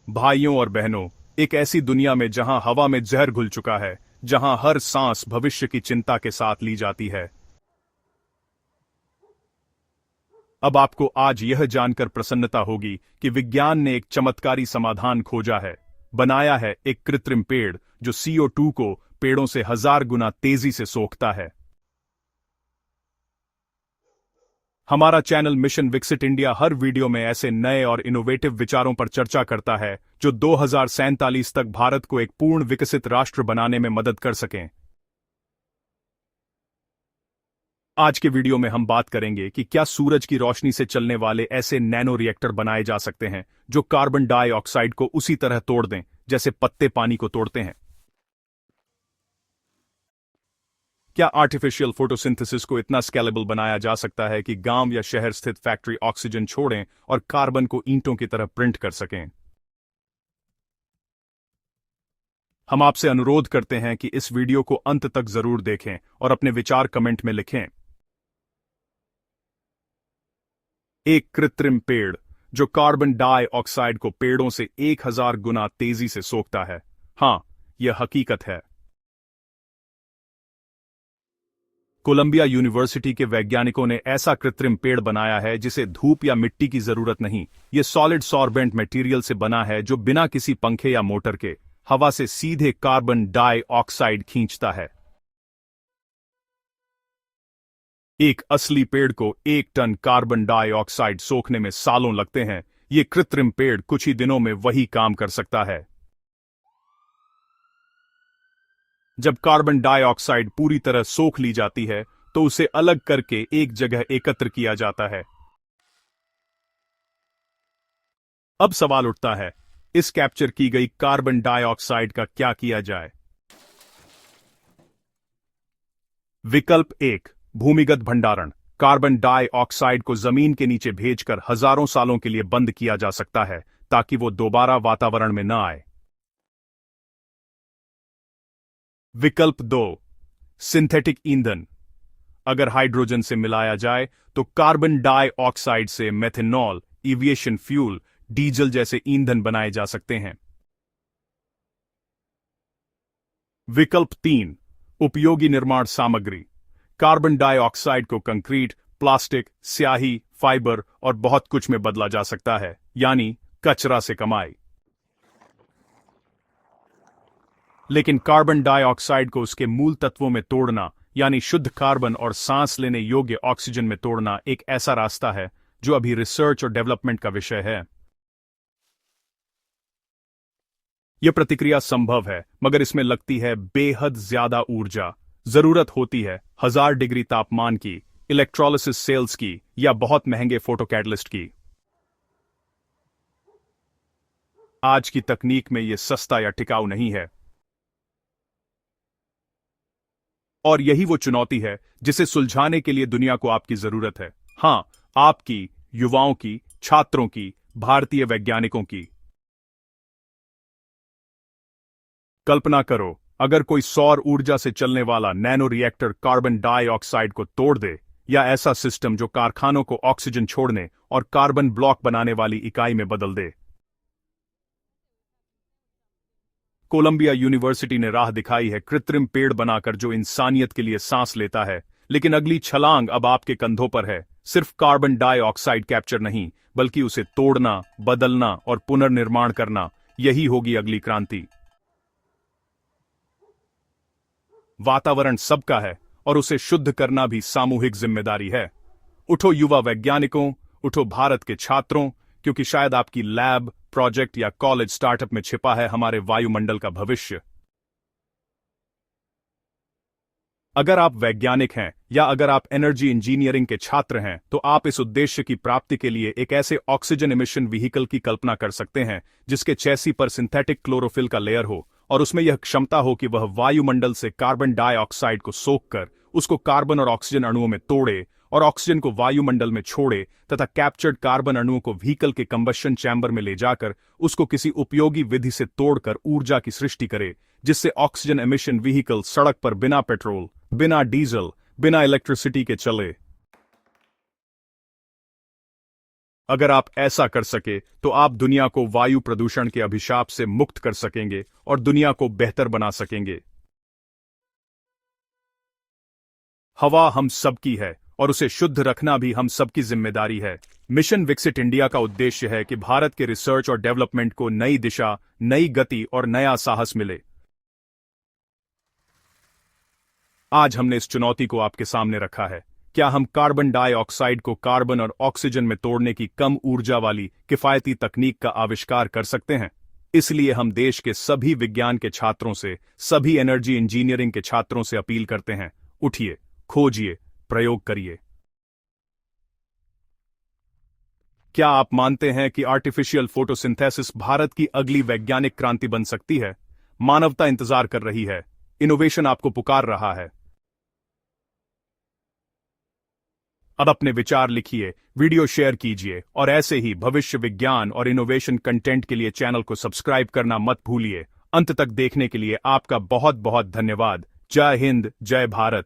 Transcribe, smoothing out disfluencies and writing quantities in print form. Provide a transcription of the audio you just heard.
भाइयों और बहनों, एक ऐसी दुनिया में जहां हवा में जहर घुल चुका है, जहां हर सांस भविष्य की चिंता के साथ ली जाती है। अब आपको आज यह जानकर प्रसन्नता होगी कि विज्ञान ने एक चमत्कारी समाधान खोजा है। बनाया है एक कृत्रिम पेड़ जो CO2 को पेड़ों से 1000 गुना तेजी से सोखता है। हमारा चैनल मिशन विकसित इंडिया हर वीडियो में ऐसे नए और इनोवेटिव विचारों पर चर्चा करता है जो 2047 तक भारत को एक पूर्ण विकसित राष्ट्र बनाने में मदद कर सकें। आज के वीडियो में हम बात करेंगे कि क्या सूरज की रोशनी से चलने वाले ऐसे नैनो रिएक्टर बनाए जा सकते हैं जो कार्बन डाइऑक्साइड को उसी तरह तोड़ दें जैसे पत्ते पानी को तोड़ते हैं। क्या आर्टिफिशियल फोटोसिंथेसिस को इतना स्केलेबल बनाया जा सकता है कि गांव या शहर स्थित फैक्ट्री ऑक्सीजन छोड़ें और कार्बन को ईंटों की तरह प्रिंट कर सकें? हम आपसे अनुरोध करते हैं कि इस वीडियो को अंत तक जरूर देखें और अपने विचार कमेंट में लिखें। एक कृत्रिम पेड़ जो कार्बन डाइऑक्साइड को पेड़ों से 1000 गुना तेजी से सोखता है। हां, यह हकीकत है। कोलंबिया यूनिवर्सिटी के वैज्ञानिकों ने ऐसा कृत्रिम पेड़ बनाया है जिसे धूप या मिट्टी की जरूरत नहीं। यह सॉलिड सॉर्बेंट मटेरियल से बना है जो बिना किसी पंखे या मोटर के हवा से सीधे कार्बन डाइऑक्साइड खींचता है। एक असली पेड़ को 1 टन कार्बन डाइऑक्साइड सोखने में सालों लगते हैं। यह कृत्रिम पेड़ कुछ ही दिनों में वही काम कर सकता है। जब कार्बन डाइऑक्साइड पूरी तरह सोख ली जाती है तो उसे अलग करके एक जगह एकत्र किया जाता है। अब सवाल उठता है, इस कैप्चर की गई कार्बन डाइऑक्साइड का क्या किया जाए? विकल्प 1, भूमिगत भंडारण। कार्बन डाइऑक्साइड को जमीन के नीचे भेजकर हजारों सालों के लिए बंद किया जा सकता है ताकि वो दोबारा वातावरण में न आए। विकल्प 2, सिंथेटिक ईंधन। अगर हाइड्रोजन से मिलाया जाए तो कार्बन डाइऑक्साइड से मेथनॉल, एविएशन फ्यूल, डीजल जैसे ईंधन बनाए जा सकते हैं। विकल्प 3, उपयोगी निर्माण सामग्री। कार्बन डाइऑक्साइड को कंक्रीट, प्लास्टिक, स्याही, फाइबर और बहुत कुछ में बदला जा सकता है, यानी कचरा से कमाई। लेकिन कार्बन डाइऑक्साइड को उसके मूल तत्वों में तोड़ना, यानी शुद्ध कार्बन और सांस लेने योग्य ऑक्सीजन में तोड़ना, एक ऐसा रास्ता है जो अभी रिसर्च और डेवलपमेंट का विषय है। यह प्रतिक्रिया संभव है, मगर इसमें लगती है बेहद ज्यादा ऊर्जा। जरूरत होती है 1000 डिग्री तापमान की, इलेक्ट्रोलिसिस सेल्स की या बहुत महंगे फोटोकैटलिस्ट की। आज की तकनीक में यह सस्ता या टिकाऊ नहीं है। और यही वो चुनौती है जिसे सुलझाने के लिए दुनिया को आपकी जरूरत है। हां, आपकी, युवाओं की, छात्रों की, भारतीय वैज्ञानिकों की। कल्पना करो, अगर कोई सौर ऊर्जा से चलने वाला नैनो रिएक्टर कार्बन डाइऑक्साइड को तोड़ दे, या ऐसा सिस्टम जो कारखानों को ऑक्सीजन छोड़ने और कार्बन ब्लॉक बनाने वाली इकाई में बदल दे। कोलंबिया यूनिवर्सिटी ने राह दिखाई है, कृत्रिम पेड़ बनाकर जो इंसानियत के लिए सांस लेता है। लेकिन अगली छलांग अब आपके कंधों पर है। सिर्फ कार्बन डाइऑक्साइड कैप्चर नहीं, बल्कि उसे तोड़ना, बदलना और पुनर्निर्माण करना, यही होगी अगली क्रांति। वातावरण सबका है और उसे शुद्ध करना भी सामूहिक जिम्मेदारी है। उठो युवा वैज्ञानिकों, उठो भारत के छात्रों, क्योंकि शायद आपकी लैब, प्रोजेक्ट या कॉलेज स्टार्टअप में छिपा है हमारे वायुमंडल का भविष्य। अगर आप वैज्ञानिक हैं या अगर आप एनर्जी इंजीनियरिंग के छात्र हैं तो आप इस उद्देश्य की प्राप्ति के लिए एक ऐसे ऑक्सीजन इमिशन व्हीकल की कल्पना कर सकते हैं जिसके चैसी पर सिंथेटिक क्लोरोफिल का लेयर हो और उसमें यह क्षमता हो कि वह वायुमंडल से कार्बन डाइऑक्साइड को सोखकर उसको कार्बन और ऑक्सीजन अणुओं में तोड़े और ऑक्सीजन को वायुमंडल में छोड़े तथा कैप्चर्ड कार्बन अणुओं को व्हीकल के कंबशन चैम्बर में ले जाकर उसको किसी उपयोगी विधि से तोड़कर ऊर्जा की सृष्टि करे, जिससे ऑक्सीजन एमिशन व्हीकल सड़क पर बिना पेट्रोल, बिना डीजल, बिना इलेक्ट्रिसिटी के चले। अगर आप ऐसा कर सके तो आप दुनिया को वायु प्रदूषण के अभिशाप से मुक्त कर सकेंगे और दुनिया को बेहतर बना सकेंगे। हवा हम सबकी है और उसे शुद्ध रखना भी हम सबकी जिम्मेदारी है। मिशन विकसित इंडिया का उद्देश्य है कि भारत के रिसर्च और डेवलपमेंट को नई दिशा, नई गति और नया साहस मिले। आज हमने इस चुनौती को आपके सामने रखा है। क्या हम कार्बन डाइऑक्साइड को कार्बन और ऑक्सीजन में तोड़ने की कम ऊर्जा वाली किफायती तकनीक का आविष्कार कर सकते हैं? इसलिए हम देश के सभी विज्ञान के छात्रों से, सभी एनर्जी इंजीनियरिंग के छात्रों से अपील करते हैं, उठिए, खोजिए, प्रयोग करिए। क्या आप मानते हैं कि आर्टिफिशियल फोटोसिंथेसिस भारत की अगली वैज्ञानिक क्रांति बन सकती है? मानवता इंतजार कर रही है, इनोवेशन आपको पुकार रहा है। अब अपने विचार लिखिए, वीडियो शेयर कीजिए और ऐसे ही भविष्य विज्ञान और इनोवेशन कंटेंट के लिए चैनल को सब्सक्राइब करना मत भूलिए। अंत तक देखने के लिए आपका बहुत बहुत धन्यवाद। जय हिंद, जय भारत।